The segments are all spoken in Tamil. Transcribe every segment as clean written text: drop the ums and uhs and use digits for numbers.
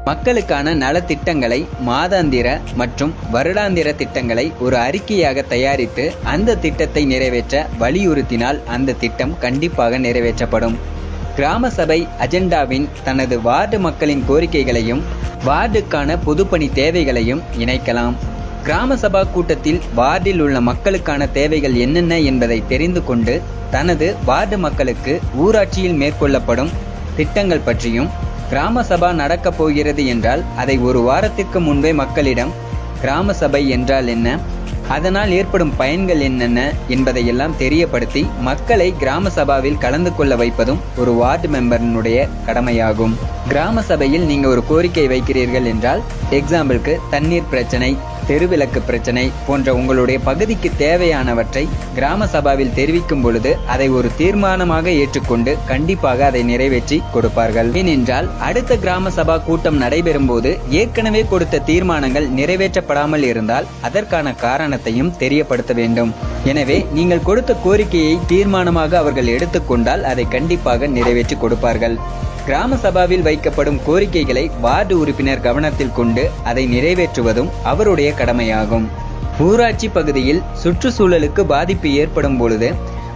மக்களுக்கான நலத்திட்டங்களை, மாதாந்திர மற்றும் வருடாந்திர திட்டங்களை ஒரு அறிக்கையாக தயாரித்து அந்த திட்டத்தை நிறைவேற்ற வலியுறுத்தினால் அந்த திட்டம் கண்டிப்பாக நிறைவேற்றப்படும். கிராம சபை அஜெண்டாவின் தனது வார்டு மக்களின் கோரிக்கைகளையும் வார்டுக்கான பொதுப்பணி தேவைகளையும் இணைக்கலாம். கிராம சபா கூட்டத்தில் வார்டில் உள்ள மக்களுக்கான தேவைகள் என்னென்ன என்பதை தெரிந்து கொண்டு தனது வார்டு மக்களுக்கு ஊராட்சியில் மேற்கொள்ளப்படும் திட்டங்கள் பற்றியும், கிராம சபா நடக்கப் போகிறது என்றால் அதை ஒரு வாரத்திற்கு முன்பே மக்களிடம் கிராம சபை என்றால் என்ன, அதனால் ஏற்படும் பயன்கள் என்னென்ன என்பதையெல்லாம் தெரியப்படுத்தி மக்களை கிராம சபாவில் கலந்து கொள்ள வைப்பதும் ஒரு வார்டு மெம்பரினுடைய கடமையாகும். கிராம சபையில் நீங்க ஒரு கோரிக்கை வைக்கிறீர்கள் என்றால், எக்ஸாம்பிளுக்கு தண்ணீர் பிரச்சனை, தெருவிளக்கு பிரச்சனை போன்ற உங்களுடைய பகுதிக்கு தேவையானவற்றை கிராம சபாவில் தெரிவிக்கும் பொழுது அதை ஒரு தீர்மானமாக ஏற்றுக்கொண்டு கண்டிப்பாக அதை நிறைவேற்றி கொடுப்பார்கள். ஏனென்றால் அடுத்த கிராம சபா கூட்டம் நடைபெறும் போது ஏற்கனவே கொடுத்த தீர்மானங்கள் நிறைவேற்றப்படாமல் இருந்தால் அதற்கான காரணத்தையும் தெரியப்படுத்த வேண்டும். எனவே நீங்கள் கொடுத்த கோரிக்கையை தீர்மானமாக அவர்கள் எடுத்துக்கொண்டால் அதை கண்டிப்பாக நிறைவேற்றி கொடுப்பார்கள். கிராம சபாவில் வைக்கப்படும் கோரிக்கைகளை வார்டு உறுப்பினர் கவனத்தில் கொண்டு அதை நிறைவேற்றுவதும் அவருடைய கடமையாகும். ஊராட்சி பகுதியில் சுற்றுச்சூழலுக்கு பாதிப்பு ஏற்படும் பொழுது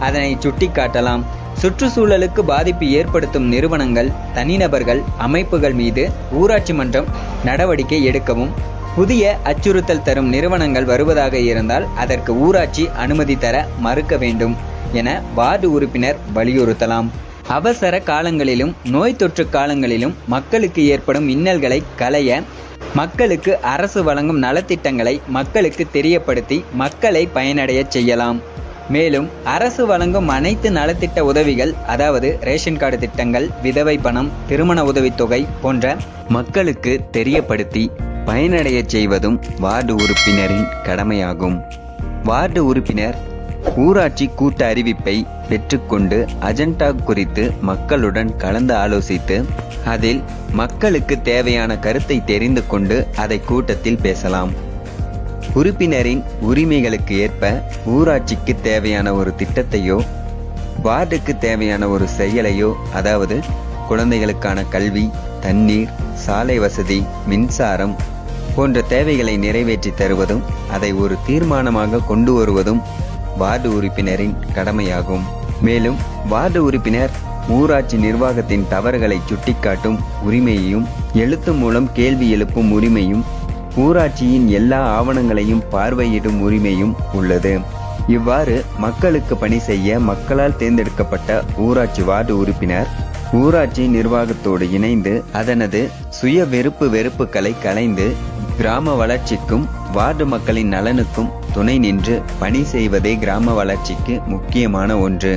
அதனை சுட்டிக்காட்டலாம். சுற்றுச்சூழலுக்கு பாதிப்பு ஏற்படுத்தும் நிறுவனங்கள், தனிநபர்கள், அமைப்புகள் மீது ஊராட்சி மன்றம் நடவடிக்கை எடுக்கவும், புதிய அச்சுறுத்தல் தரும் நிறுவனங்கள் வருவதாக இருந்தால் அதற்கு ஊராட்சி அனுமதி தர மறுக்க வேண்டும் என வார்டு உறுப்பினர் வலியுறுத்தலாம். அவசர காலங்களிலும் நோய் தொற்று காலங்களிலும் மக்களுக்கு ஏற்படும் இன்னல்களை களைய மக்களுக்கு அரசு வழங்கும் நலத்திட்டங்களை மக்களுக்கு தெரியப்படுத்தி மக்களை பயனடைய செய்யலாம். மேலும் அரசு வழங்கும் அனைத்து நலத்திட்ட உதவிகள், அதாவது ரேஷன் கார்டு திட்டங்கள், விதவை பணம், திருமண உதவித்தொகை போன்ற மக்களுக்கு தெரியப்படுத்தி பயனடைய செய்வதும் வார்டு உறுப்பினரின் கடமையாகும். வார்டு உறுப்பினர் ஊராட்சி கூட்ட அறிவிப்பை பெற்றுக்கொண்டு அஜெண்டா குறித்து மக்களுடன் கலந்து ஆலோசித்து அதில் மக்களுக்கு தேவையான கருத்தை தெரிந்து கொண்டு அதை கூட்டத்தில் பேசலாம். உறுப்பினரின் உரிமைகளுக்கு ஏற்ப ஊராட்சிக்கு தேவையான ஒரு திட்டத்தையோ, வார்டுக்கு தேவையான ஒரு செயலையோ, அதாவது குழந்தைகளுக்கான கல்வி, தண்ணீர், சாலை வசதி, மின்சாரம் போன்ற தேவைகளை நிறைவேற்றி தருவதும் அதை ஒரு தீர்மானமாக கொண்டு வருவதும் வார்டு உறுப்பினரின் கடமையாகும். மேலும் வார்டு உறுப்பினர் ஊராட்சி நிர்வாகத்தின் தவறுகளை சுட்டிக்காட்டும் உரிமையையும், எழுத்து மூலம் கேள்வி எழுப்பும் உரிமையும், ஊராட்சியின் எல்லா ஆவணங்களையும் பார்வையிடும் உரிமையும் உள்ளது. இவ்வாறு மக்களுக்கு பணி செய்ய மக்களால் தேர்ந்தெடுக்கப்பட்ட ஊராட்சி வார்டு உறுப்பினர் ஊராட்சி நிர்வாகத்தோடு இணைந்து அதனது சுய வெறுப்புகளை களைந்து கிராம வளர்ச்சிக்கும் வார்டு மக்களின் நலனுக்கும் துணை நின்று பணி செய்வதே கிராம வளர்ச்சிக்கு முக்கியமான ஒன்று.